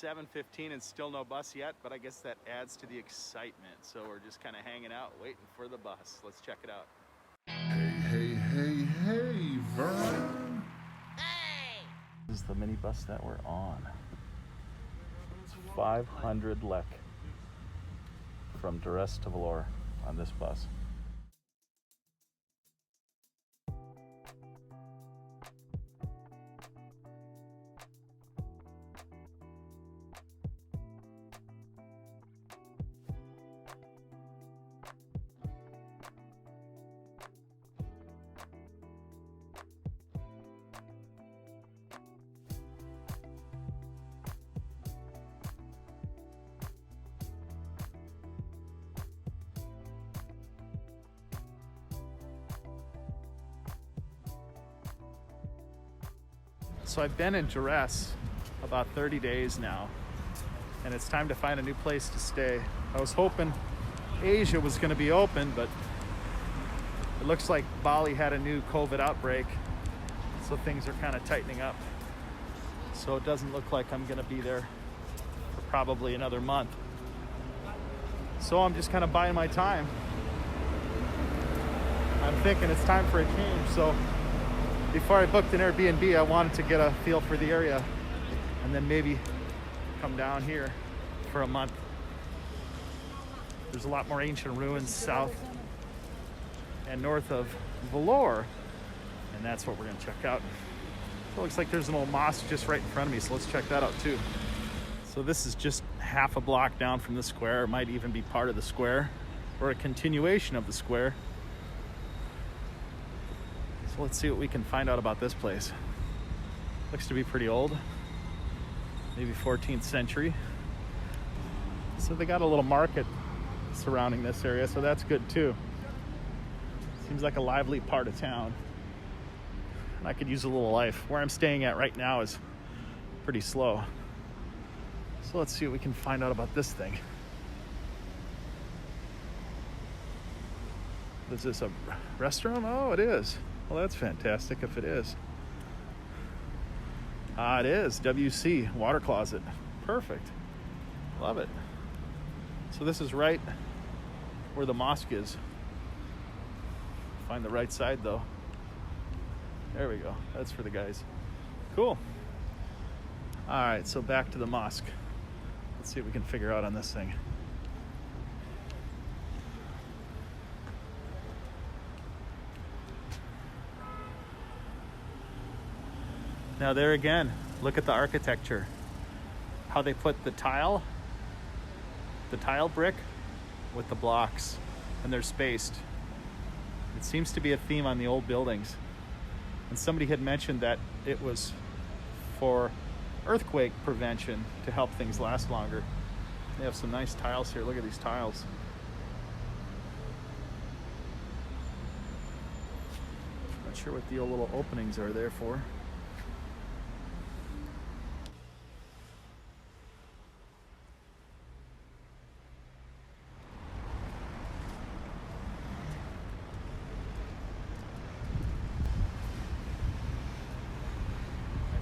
7:15 and still no bus yet, but I guess that adds to the excitement. So we're just kind of hanging out, waiting for the bus. Let's check it out. Hey, Vern. Hey! This is the minibus that we're on. It's 500 lek from Durres to Vlorë on this bus. So I've been in Durres about 30 days now, and it's time to find a new place to stay. I was hoping Asia was going to be open, but it looks like Bali had a new COVID outbreak, so things are kind of tightening up. So it doesn't look like I'm going to be there for probably another month. So I'm just kind of biding my time. I'm thinking it's time for a change, so before I booked an AirBNB, I wanted to get a feel for the area and then maybe come down here for a month. There's a lot more ancient ruins south and north of Vlorë, and that's what we're gonna check out. It looks like there's an old mosque just right in front of me, so let's check that out too. So this is just half a block down from the square. It might even be part of the square or a continuation of the square. So let's see what we can find out about this place. Looks to be pretty old, maybe 14th century. So they got a little market surrounding this area, so that's good too. Seems like a lively part of town. And I could use a little life. Where I'm staying at right now is pretty slow. So let's see what we can find out about this thing. Is this a restaurant? Oh, it is. Well, that's fantastic if it is. It is. WC, water closet. Perfect. Love it. So this is right where the mosque is. Find the right side though. There we go. That's for the guys. Cool. All right, so back to the mosque. Let's see what we can figure out on this thing. Now there again, look at the architecture. How they put the tile brick with the blocks, and they're spaced. It seems to be a theme on the old buildings. And somebody had mentioned that it was for earthquake prevention to help things last longer. They have some nice tiles here. Look at these tiles. Not sure what the old little openings are there for.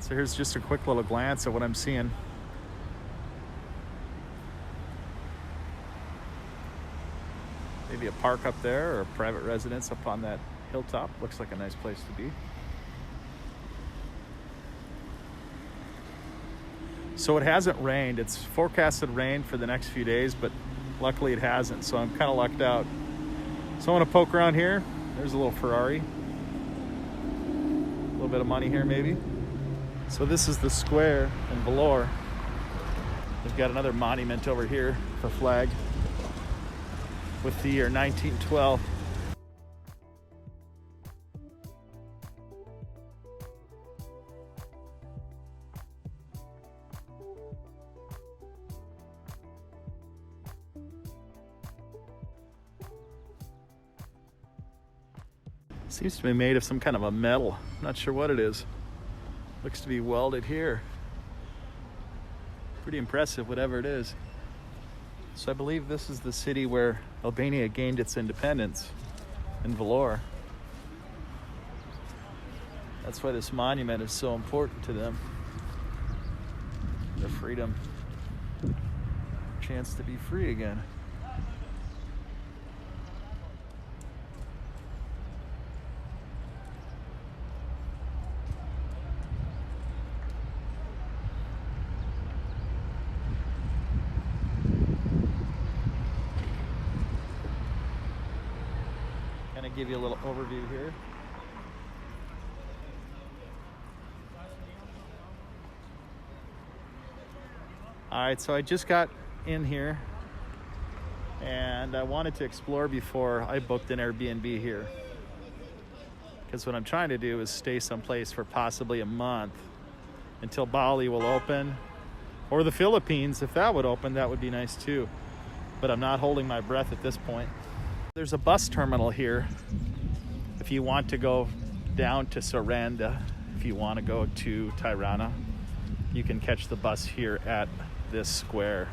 So here's just a quick little glance at what I'm seeing. Maybe a park up there or a private residence up on that hilltop. Looks like a nice place to be. So it hasn't rained. It's forecasted rain for the next few days, but luckily it hasn't, so I'm kind of lucked out. So I want to poke around here. There's a little Ferrari. A little bit of money here maybe. So this is the square in Vlorë. They've got another monument over here for flag with the year 1912. Seems to be made of some kind of a metal. I'm not sure what it is. Looks to be welded here. Pretty impressive, whatever it is. So I believe this is the city where Albania gained its independence, in Vlorë. That's why this monument is so important to them. Their freedom. Chance to be free again. Kind of give you a little overview here. All right, so I just got in here and I wanted to explore before I booked an Airbnb here, because what I'm trying to do is stay someplace for possibly a month until Bali will open, or the Philippines. If that would open, that would be nice too, but I'm not holding my breath at this point. There's a bus terminal here if you want to go down to Saranda. If you want to go to Tirana, you can catch the bus here at this square.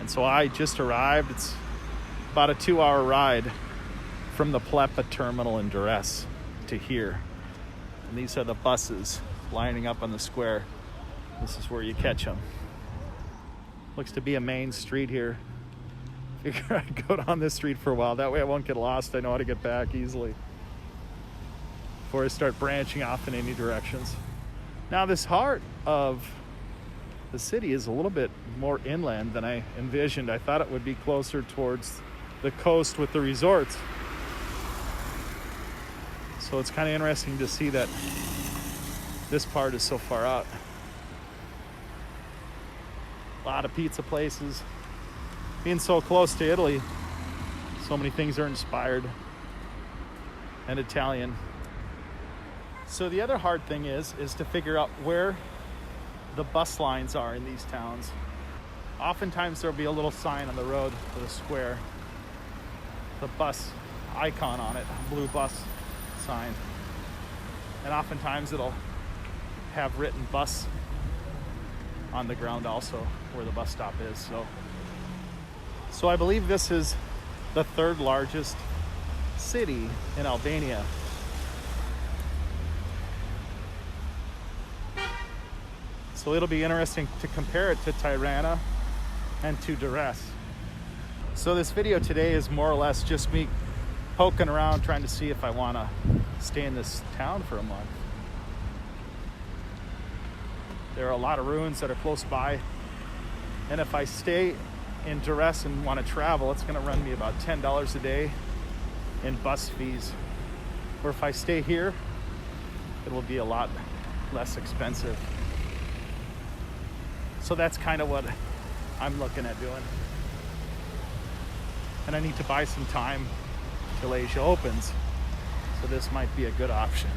And so I just arrived. It's about a 2-hour ride from the Plepa terminal in Durres to here. And these are the buses lining up on the square. This is where you catch them. Looks to be a main street here. Figure I'd go down this street for a while. That way I won't get lost. I know how to get back easily before I start branching off in any directions. Now, this heart of the city is a little bit more inland than I envisioned. I thought it would be closer towards the coast with the resorts. So it's kind of interesting to see that this part is so far out. A lot of pizza places. Being so close to Italy, so many things are inspired and Italian. So the other hard thing is to figure out where the bus lines are in these towns. Oftentimes there'll be a little sign on the road with a square, the bus icon on it, a blue bus sign. And oftentimes it'll have written bus on the ground also where the bus stop is. So I believe this is the 3rd largest city in Albania. So it'll be interesting to compare it to Tirana and to Durres. So this video today is more or less just me poking around trying to see if I want to stay in this town for a month. There are a lot of ruins that are close by, and if I stay in Durres and want to travel, it's going to run me about $10 a day in bus fees. Or if I stay here, it will be a lot less expensive. So that's kind of what I'm looking at doing. And I need to buy some time till Asia opens. So this might be a good option.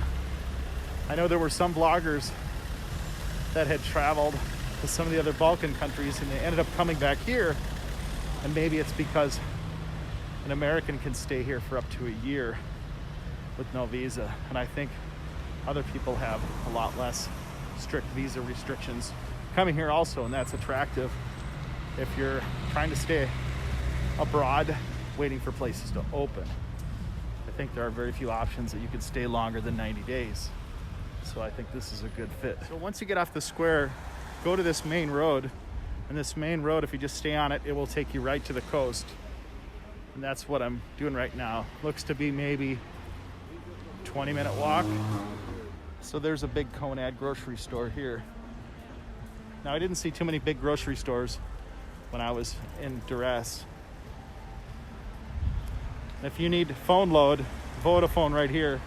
I know there were some vloggers that had traveled to some of the other Balkan countries and they ended up coming back here. And maybe it's because an American can stay here for up to a year with no visa. And I think other people have a lot less strict visa restrictions coming here also, and that's attractive if you're trying to stay abroad waiting for places to open. I think there are very few options that you could stay longer than 90 days. So I think this is a good fit. So once you get off the square, go to this main road. And this main road, if you just stay on it, it will take you right to the coast. And that's what I'm doing right now. Looks to be maybe 20-minute walk. So there's a big Conad grocery store here. Now, I didn't see too many big grocery stores when I was in Durres. If you need phone load, Vodafone right here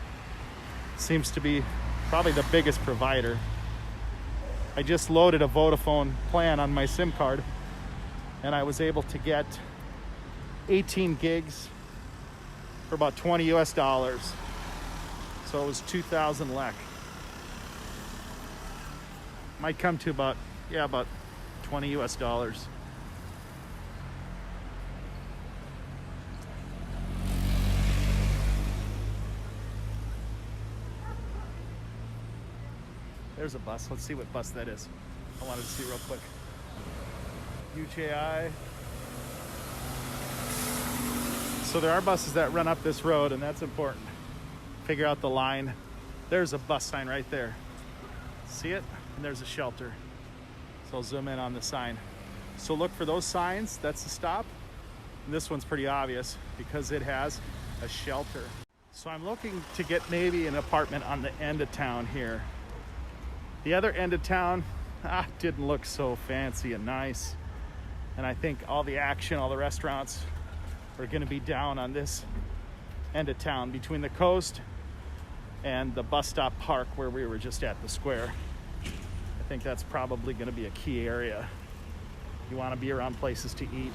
seems to be probably the biggest provider. I just loaded a Vodafone plan on my SIM card and I was able to get 18 gigs for about $20 US. So it was 2,000 lek. Might come to about $20 US. There's a bus. Let's see what bus that is. I wanted to see real quick. UJI. So there are buses that run up this road, and that's important. Figure out the line. There's a bus sign right there. See it? And there's a shelter. So I'll zoom in on the sign. So look for those signs, that's the stop. And this one's pretty obvious because it has a shelter. So I'm looking to get maybe an apartment on the end of town here. The other end of town didn't look so fancy and nice. And I think all the action, all the restaurants are gonna be down on this end of town between the coast and the bus stop park where we were just at the square. I think that's probably gonna be a key area. You wanna be around places to eat,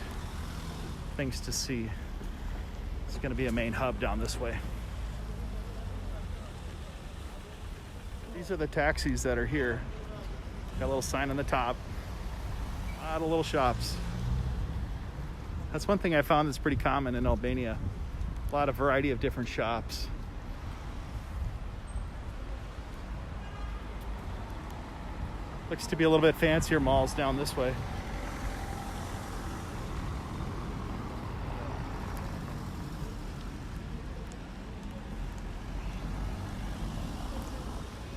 things to see. It's gonna be a main hub down this way. These are the taxis that are here. Got a little sign on the top. A lot of little shops. That's one thing I found that's pretty common in Albania. A lot of variety of different shops. Looks to be a little bit fancier malls down this way.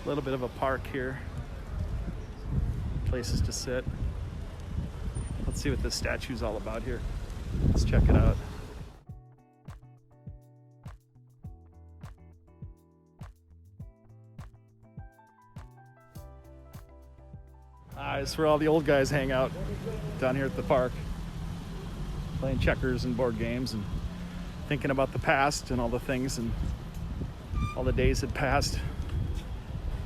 A little bit of a park here. Places to sit. Let's see what this statue's all about here. Let's check it out. It's where all the old guys hang out down here at the park, playing checkers and board games and thinking about the past and all the things and all the days had passed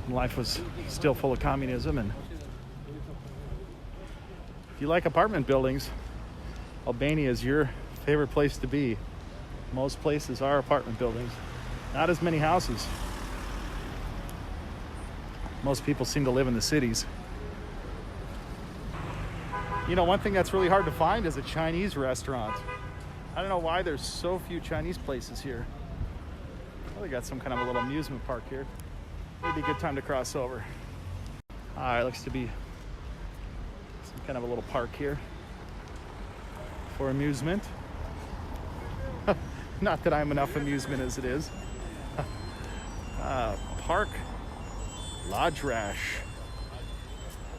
and life was still full of communism. And if you like apartment buildings, Albania is your favorite place to be. Most places are apartment buildings, not as many houses. Most people seem to live in the cities. You know, one thing that's really hard to find is a Chinese restaurant. I don't know why there's so few Chinese places here. Well, they got some kind of a little amusement park here. Maybe a good time to cross over. All right, looks to be some kind of a little park here for amusement. Not that I'm enough amusement as it is. Park Lajrash.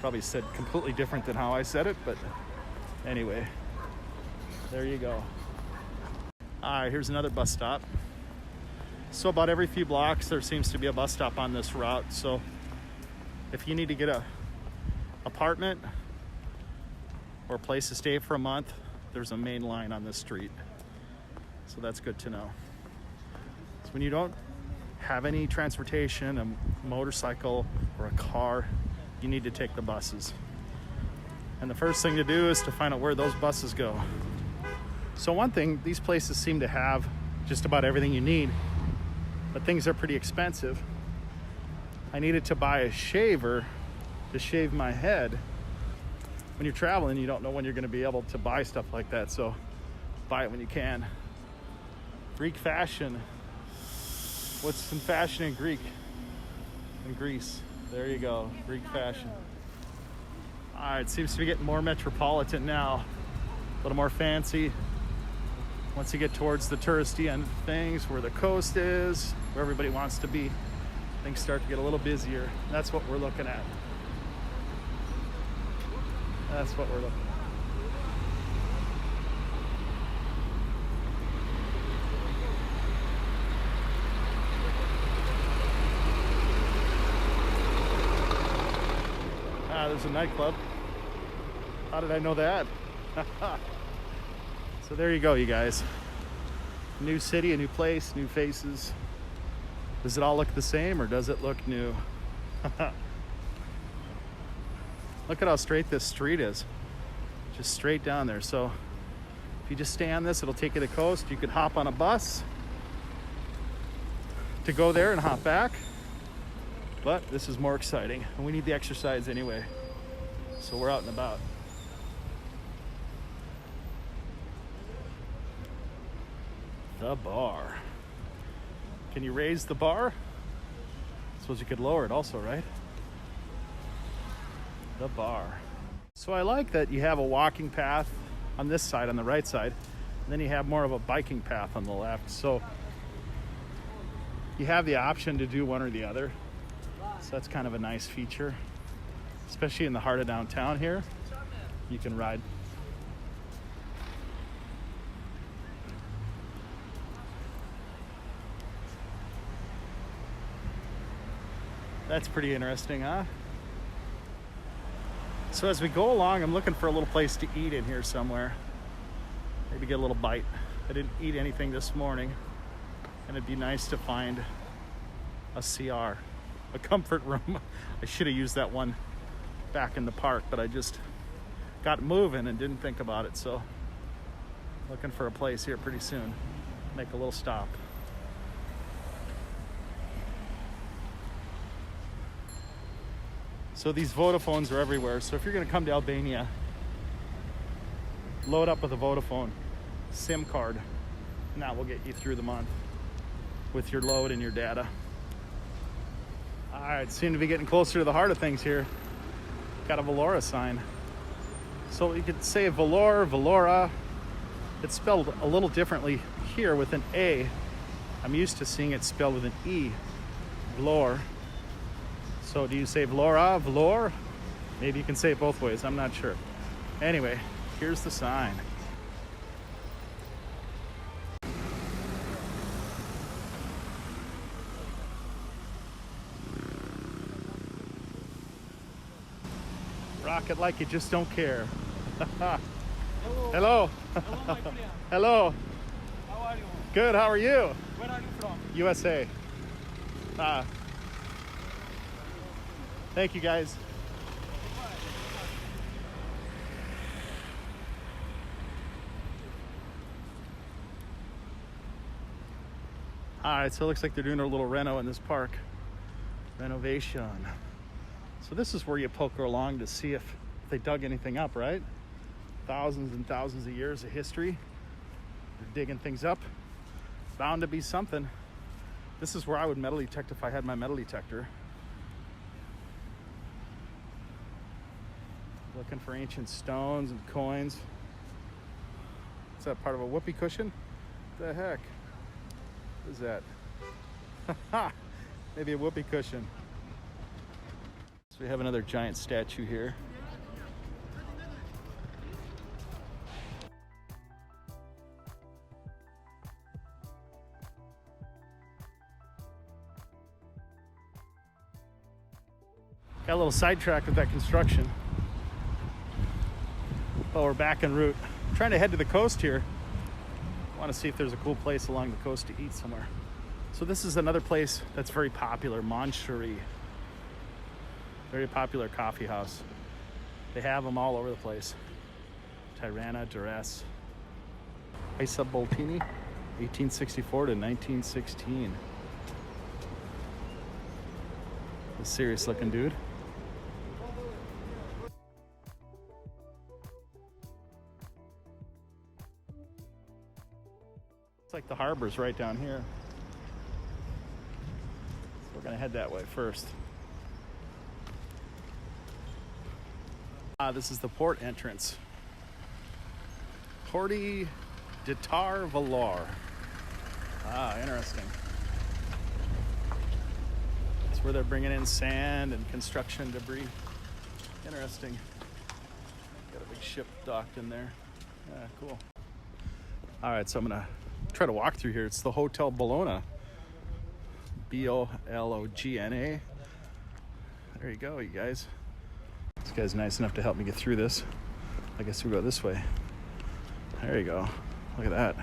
Probably said completely different than how I said it, but anyway, there you go. All right, here's another bus stop. So about every few blocks, there seems to be a bus stop on this route. So if you need to get a apartment or a place to stay for a month, there's a main line on this street. So that's good to know. So when you don't have any transportation, a motorcycle or a car, you need to take the buses. And the first thing to do is to find out where those buses go. So one thing, these places seem to have just about everything you need, but things are pretty expensive. I needed to buy a shaver to shave my head. When you're traveling, you don't know when you're going to be able to buy stuff like that, so buy it when you can. Greek fashion. What's in fashion in Greece? There you go, Greek fashion. All right, seems to be getting more metropolitan now. A little more fancy. Once you get towards the touristy end of things, where the coast is, where everybody wants to be, things start to get a little busier. That's what we're looking at. That's what we're looking at. There's a nightclub. How did I know that? So there you go, you guys. New city, a new place, new faces. Does it all look the same or does it look new? Look at how straight this street is. Just straight down there. So if you just stay on this, it'll take you to the coast. You could hop on a bus to go there and hop back. But this is more exciting, and we need the exercise anyway. So we're out and about. The bar. Can you raise the bar? I suppose you could lower it also, right? The bar. So I like that you have a walking path on this side, on the right side, and then you have more of a biking path on the left. So you have the option to do one or the other. So that's kind of a nice feature. especially in the heart of downtown here. You can ride. That's pretty interesting, huh? So as we go along, I'm looking for a little place to eat in here somewhere. Maybe get a little bite. I didn't eat anything this morning, and it'd be nice to find a CR, a comfort room. I should have used that one back in the park, but I just got moving and didn't think about it. So looking for a place here pretty soon. Make a little stop. So these Vodafones are everywhere. So if you're gonna come to Albania, load up with a Vodafone SIM card, and that will get you through the month with your load and your data. All right, seem to be getting closer to the heart of things here. Got a Vlorë sign. So you could say Vlorë, Vlora. It's spelled a little differently here with an A. I'm used to seeing it spelled with an E, Vlorë. So do you say Vlora, Vlorë? Maybe you can say it both ways, I'm not sure. Anyway, here's the sign. Rock it like you just don't care. Hello. Hello. How are you? Good, how are you? Where are you from? USA. Thank you guys. All right, so it looks like they're doing a little reno in this park. Renovation. So this is where you poker along to see if they dug anything up, right? Thousands and thousands of years of history. They're digging things up. Bound to be something. This is where I would metal detect if I had my metal detector. Looking for ancient stones and coins. Is that part of a whoopee cushion? What the heck? What is that? Maybe a whoopee cushion. So we have another giant statue here. Got a little sidetracked with that construction. But we're back en route. I'm trying to head to the coast here. I want to see if there's a cool place along the coast to eat somewhere. So this is another place that's very popular, Moncherie. Very popular coffee house. They have them all over the place. Tirana, Durres. Isa Boltini, 1864 to 1916. A serious looking dude. It's like the harbor's right down here. So we're gonna head that way first. This is the port entrance. Porti de Tar Vlorë. Interesting. That's where they're bringing in sand and construction debris. Interesting. Got a big ship docked in there. Yeah, cool. All right, so I'm gonna try to walk through here. It's the Hotel Bologna. Bologna. There you go, you guys. This guy's nice enough to help me get through this. I guess we'll go this way. There you go. Look at that.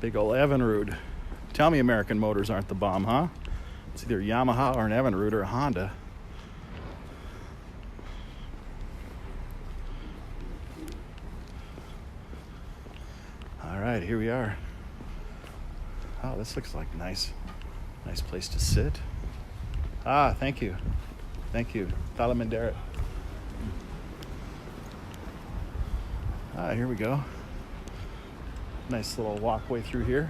Big ol' Evinrude. Tell me American motors aren't the bomb, huh? It's either Yamaha or an Evinrude or a Honda. All right, here we are. Oh, this looks like nice place to sit. Thank you. Thank you. Thalamandarit. Here we go. Nice little walkway through here.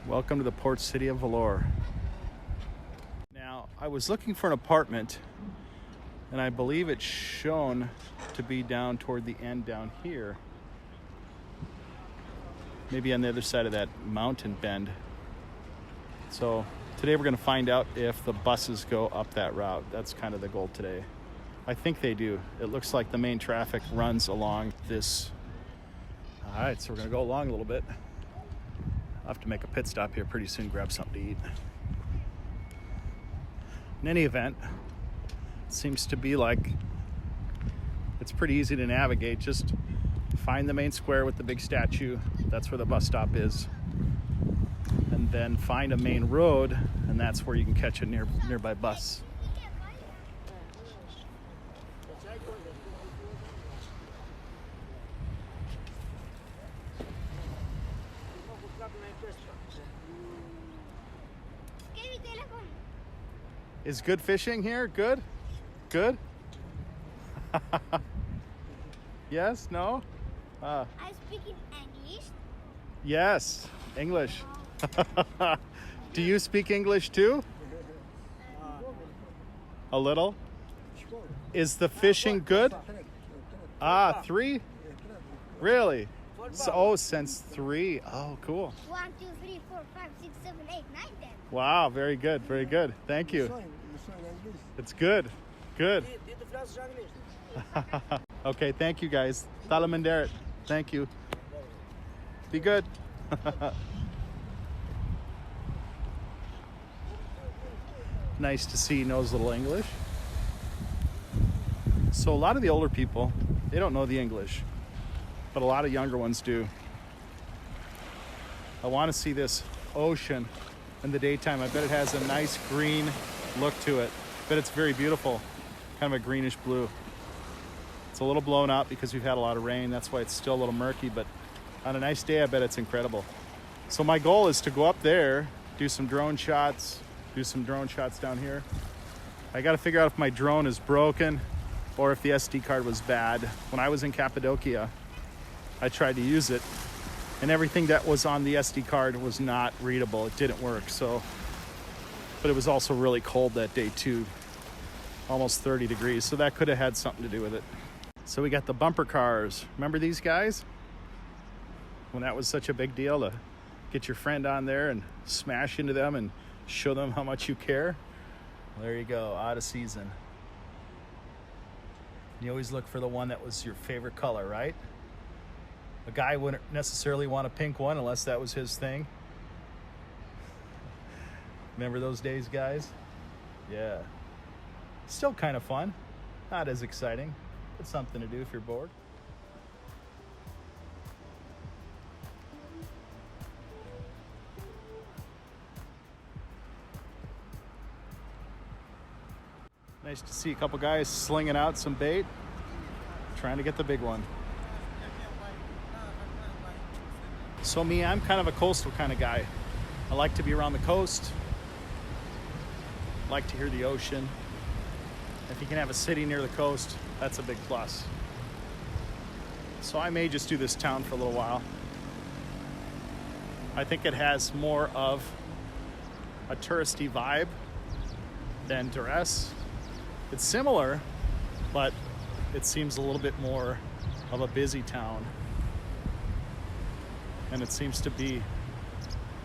Welcome to the port city of Vlorë. Now, I was looking for an apartment, and I believe it's shown to be down toward the end down here. Maybe on the other side of that mountain bend. So today we're going to find out if the buses go up that route. That's kind of the goal today. I think they do. It looks like the main traffic runs along this. All right, so we're going to go along a little bit. I'll have to make a pit stop here pretty soon, grab something to eat. In any event, it seems to be like it's pretty easy to navigate. Just find the main square with the big statue. That's where the bus stop is. And then find a main road, and that's where you can catch a nearby bus. Is good fishing here? Good? Good? Yes? No? I speak in English. Yes, English. Do you speak English too? A little? Is the fishing good? Ah, 3? Really? So, since 3. Oh, cool. 1, 2, 3, 4, 5, 6, 7, 8, 9, 10. Wow, very good, very good. Thank you. It's good, good. Okay, thank you guys. Talamandarit. Thank you. Be good. Nice to see he knows a little English. So a lot of the older people, they don't know the English, but a lot of younger ones do. I want to see this ocean in the daytime. I bet it has a nice green look to it. I bet it's very beautiful, kind of a greenish blue. It's a little blown out because we've had a lot of rain. That's why it's still a little murky, but on a nice day, I bet it's incredible. So my goal is to go up there, do some drone shots down here. I got to figure out if my drone is broken or if the SD card was bad. When I was in Cappadocia, I tried to use it, and everything that was on the SD card was not readable. It didn't work. So, but it was also really cold that day too, almost 30 degrees. So that could have had something to do with it. So we got the bumper cars. Remember these guys? When that was such a big deal to get your friend on there and smash into them and show them how much you care. Well, there you go, out of season. You always look for the one that was your favorite color, right? A guy wouldn't necessarily want a pink one unless that was his thing. Remember those days, guys? Yeah. Still kind of fun. Not as exciting, but something to do if you're bored. Nice to see a couple guys slinging out some bait, trying to get the big one. So me, I'm kind of a coastal kind of guy. I like to be around the coast. I like to hear the ocean. If you can have a city near the coast, that's a big plus. So I may just do this town for a little while. I think it has more of a touristy vibe than Durres. It's similar, but it seems a little bit more of a busy town. And it seems to be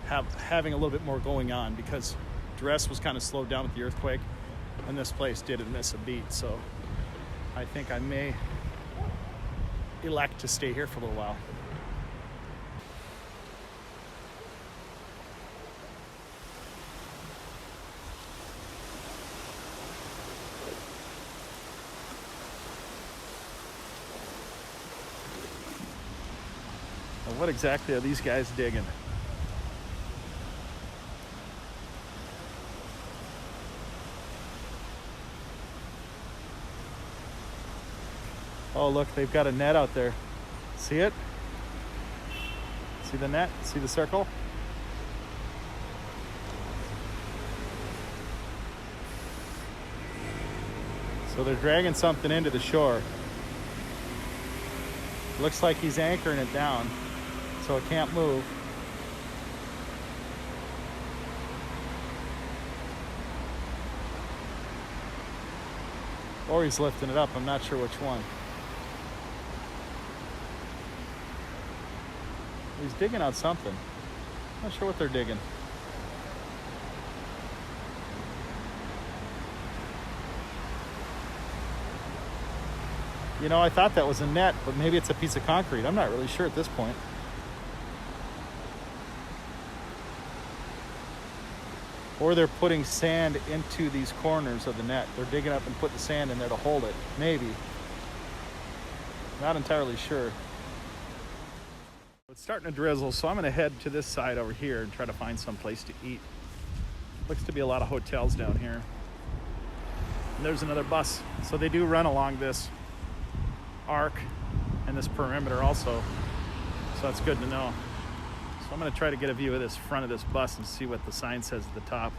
having a little bit more going on because Durres was kind of slowed down with the earthquake, and this place didn't miss a beat. So I think I may elect to stay here for a little while. What exactly are these guys digging? Oh, look, they've got a net out there. See it? See the net? See the circle? So they're dragging something into the shore. Looks like he's anchoring it down, so it can't move. Or he's lifting it up. I'm not sure which one. He's digging out something. Not sure what they're digging. You know, I thought that was a net, but maybe it's a piece of concrete. I'm not really sure at this point. Or they're putting sand into these corners of the net. They're digging up and putting the sand in there to hold it. Maybe. Not entirely sure. It's starting to drizzle, so I'm going to head to this side over here and try to find some place to eat. Looks to be a lot of hotels down here. And there's another bus. So they do run along this arc and this perimeter also. So that's good to know. So I'm going to try to get a view of this front of this bus and see what the sign says at the top.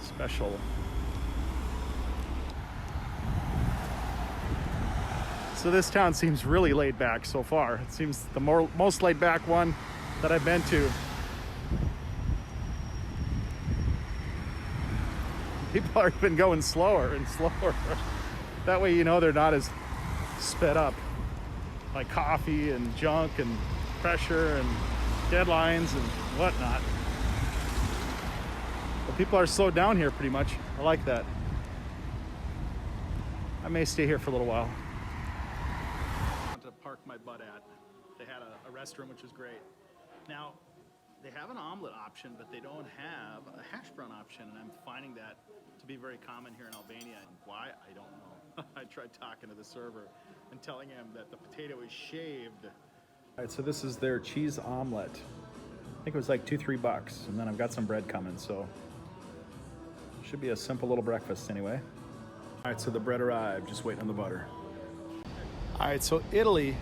Special. So this town seems really laid back so far. It seems the most laid back one that I've been to. People are even going slower and slower. That way you know they're not as sped up. Like coffee and junk and pressure and deadlines and whatnot. But people are slowed down here pretty much. I like that. I may stay here for a little while. I want to park my butt at. They had a restroom, which was great. Now, they have an omelet option, but they don't have a hash brown option, and I'm finding that to be very common here in Albania. And why? I don't know. I tried talking to the server and telling him that the potato is shaved. All right, so this is their cheese omelet. I think it was like $2-3, and then I've got some bread coming, so should be a simple little breakfast anyway. All right, so the bread arrived, just waiting on the butter. All right, so Italy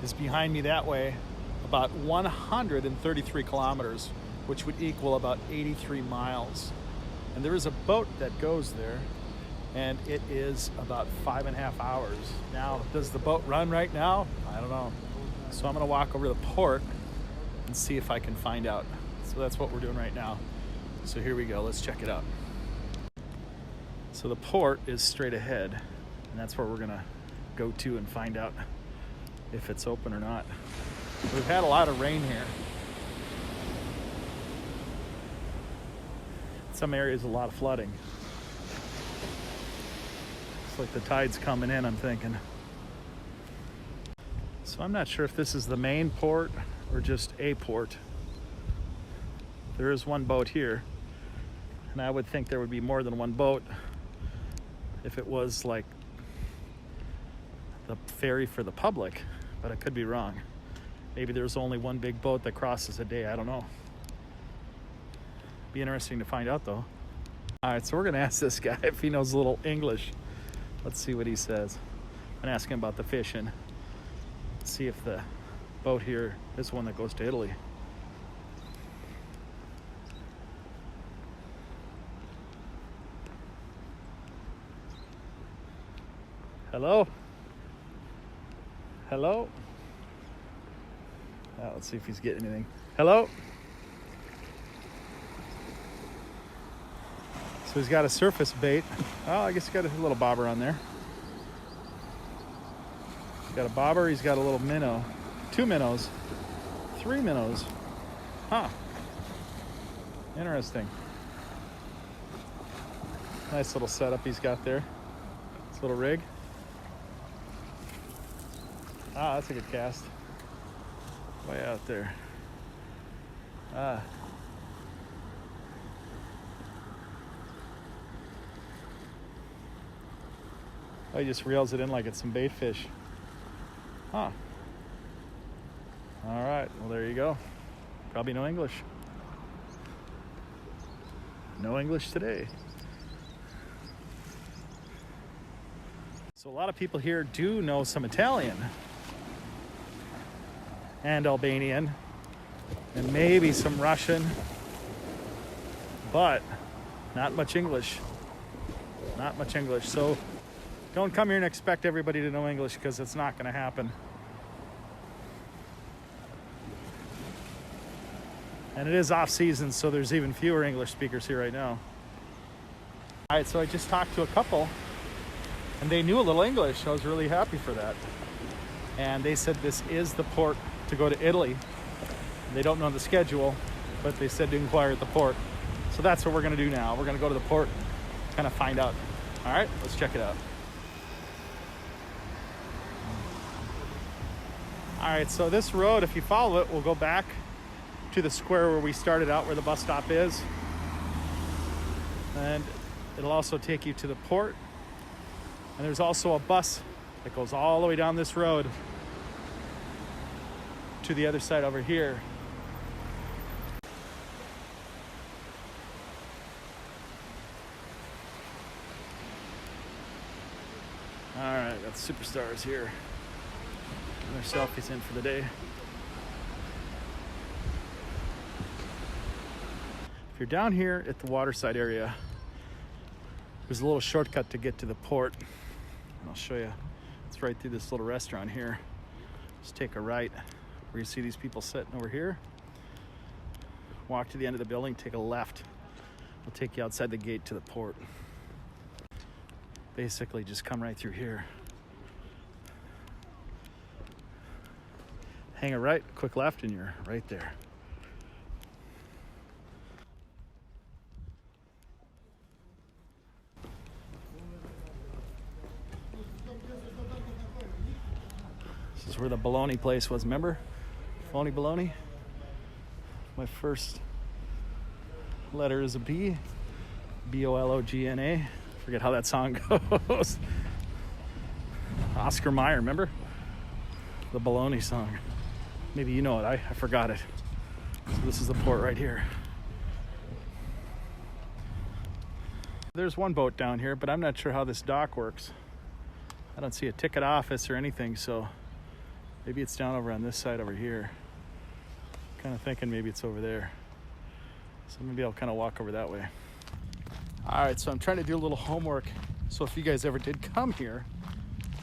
is behind me that way, about 133 kilometers, which would equal about 83 miles. And there is a boat that goes there, and it is about 5.5 hours. Now, does the boat run right now? I don't know. So I'm gonna walk over to the port and see if I can find out. So that's what we're doing right now. So here we go, let's check it out. So the port is straight ahead, and that's where we're gonna go to and find out if it's open or not. We've had a lot of rain here. Some areas a lot of flooding. It's like the tide's coming in, I'm thinking. So I'm not sure if this is the main port or just a port. There is one boat here, and I would think there would be more than one boat if it was like the ferry for the public, but I could be wrong. Maybe there's only one big boat that crosses a day, I don't know. Be interesting to find out though. All right, so we're gonna ask this guy if he knows a little English. Let's see what he says. I'm gonna ask him about the fishing. See if the boat here is one that goes to Italy. Hello? Hello? Let's see if he's getting anything. Hello? So he's got a surface bait. Oh, I guess he got a little bobber on there. He's got a bobber, he's got a little minnow. 2 minnows. 3 minnows. Huh. Interesting. Nice little setup he's got there. This little rig. Ah, that's a good cast. Way out there. Ah. Oh, he just reels it in like it's some bait fish. Huh. All right, well, there you go. Probably no English. No English today. So a lot of people here do know some Italian and Albanian and maybe some Russian, but not much English. Not much English. So don't come here and expect everybody to know English, because it's not going to happen. And it is off season, so there's even fewer English speakers here right now. All right, so I just talked to a couple and they knew a little English. I was really happy for that. And they said this is the port to go to Italy. They don't know the schedule, but they said to inquire at the port. So that's what we're gonna do now. We're gonna go to the port, kind of find out. All right, let's check it out. All right, so this road, if you follow it, will go back to the square where we started out, where the bus stop is. And it'll also take you to the port. And there's also a bus that goes all the way down this road to the other side over here. All right, got the superstars here. And their selfies in for the day. If you're down here at the waterside area, there's a little shortcut to get to the port. I'll show you. It's right through this little restaurant here. Just take a right where you see these people sitting over here. Walk to the end of the building, take a left. It'll take you outside the gate to the port. Basically, just come right through here. Hang a right, quick left, and you're right there. This is where the bologna place was, remember? Phony bologna. My first letter is a B. B-O-L-O-G-N-A. Forget how that song goes. Oscar Mayer, remember? The bologna song. Maybe you know it, I forgot it. So this is the port right here. There's one boat down here, but I'm not sure how this dock works. I don't see a ticket office or anything, so maybe it's down over on this side over here. Kind of thinking maybe it's over there. So maybe I'll kind of walk over that way. All right, so I'm trying to do a little homework. So if you guys ever did come here,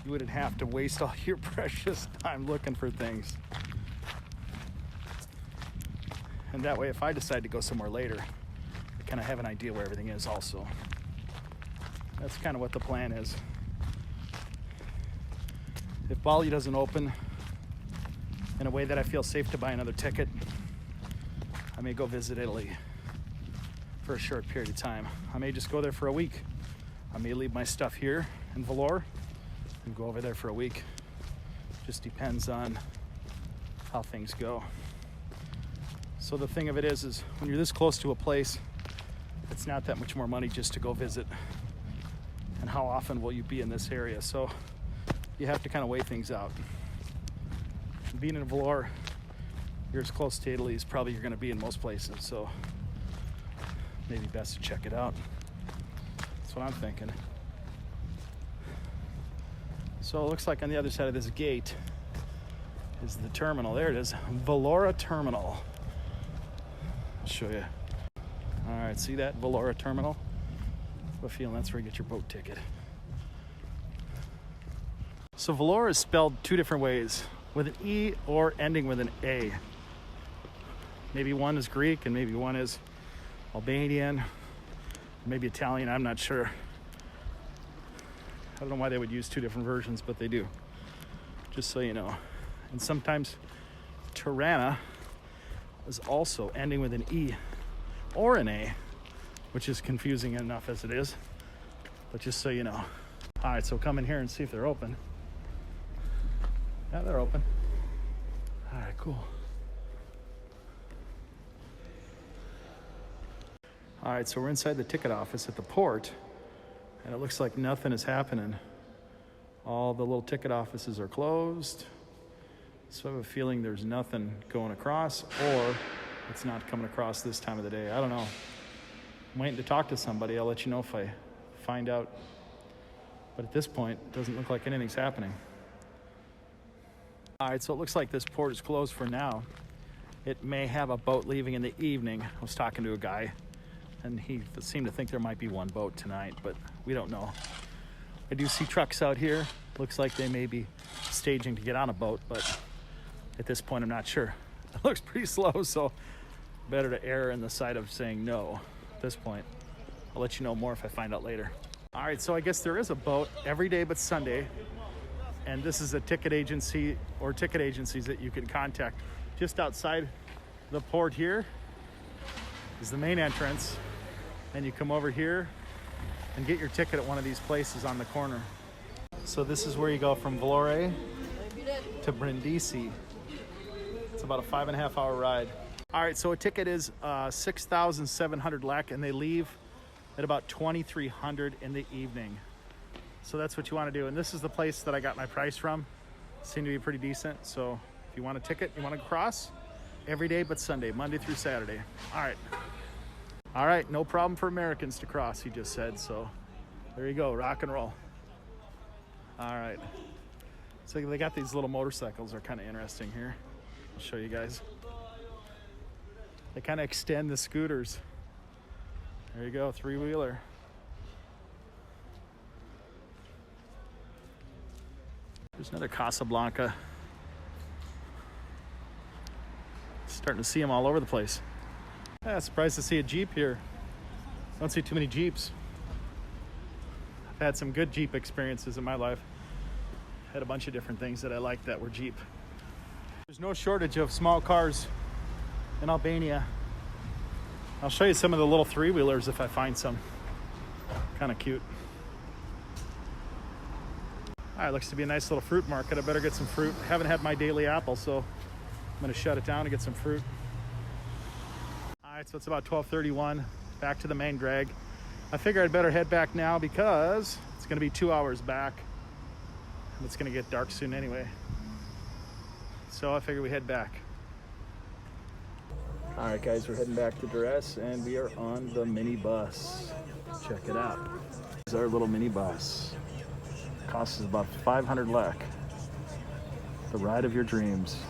you wouldn't have to waste all your precious time looking for things. And that way, if I decide to go somewhere later, I kind of have an idea where everything is also. That's kind of what the plan is. If Bali doesn't open in a way that I feel safe to buy another ticket, I may go visit Italy for a short period of time. I may just go there for a week. I may leave my stuff here in Vlorë and go over there for a week. Just depends on how things go. So the thing of it is when you're this close to a place, it's not that much more money just to go visit. And how often will you be in this area? So you have to kind of weigh things out. Being in Vlorë, you're as close to Italy as probably you're going to be in most places. So maybe best to check it out. That's what I'm thinking. So it looks like on the other side of this gate is the terminal. There it is, Vlorë Terminal. I'll show you. All right, see that Vlorë Terminal? I have a feeling that's where you get your boat ticket. So Vlorë is spelled two different ways, with an E or ending with an A. Maybe one is Greek and maybe one is Albanian, maybe Italian, I'm not sure. I don't know why they would use two different versions, but they do, just so you know. And sometimes Tirana is also ending with an E or an A, which is confusing enough as it is, but just so you know. All right, so come in here and see if they're open. Yeah, they're open. All right, cool. All right, so we're inside the ticket office at the port, and it looks like nothing is happening. All the little ticket offices are closed. So I have a feeling there's nothing going across, or it's not coming across this time of the day. I don't know. I'm waiting to talk to somebody. I'll let you know if I find out. But at this point, it doesn't look like anything's happening. All right, so it looks like this port is closed for now. It may have a boat leaving in the evening. I was talking to a guy, and he seemed to think there might be one boat tonight, but we don't know. I do see trucks out here. Looks like they may be staging to get on a boat, but at this point, I'm not sure. It looks pretty slow, so better to err on the side of saying no at this point. I'll let you know more if I find out later. All right, so I guess there is a boat every day but Sunday, and this is a ticket agency or ticket agencies that you can contact. Just outside the port here is the main entrance, and you come over here and get your ticket at one of these places on the corner. So this is where you go from Vlorë to Brindisi. It's about a 5.5 hour ride. All right, so a ticket is 6,700 lek, and they leave at about 2,300 in the evening. So that's what you want to do. And this is the place that I got my price from. Seemed to be pretty decent. So if you want a ticket, you want to cross, every day but Sunday, Monday through Saturday. All right. All right, no problem for Americans to cross, he just said. So there you go, rock and roll. All right. So they got these little motorcycles, they're kind of interesting here. I'll show you guys. They kind of extend the scooters. There you go, three-wheeler. There's another Casablanca. Starting to see them all over the place. Yeah, surprised to see a Jeep here. Don't see too many Jeeps. I've had some good Jeep experiences in my life. Had a bunch of different things that I liked that were Jeep. There's no shortage of small cars in Albania. I'll show you some of the little three-wheelers if I find some. Kind of cute. All right, looks to be a nice little fruit market. I better get some fruit. I haven't had my daily apple, so I'm gonna shut it down and get some fruit. All right, so it's about 12:31, back to the main drag. I figure I'd better head back now because it's gonna be 2 hours back. And it's gonna get dark soon anyway. So I figure we head back. All right, guys, we're heading back to Durres, and we are on the mini bus. Check it out. This is our little mini bus. Costs us about 500 lek. The ride of your dreams.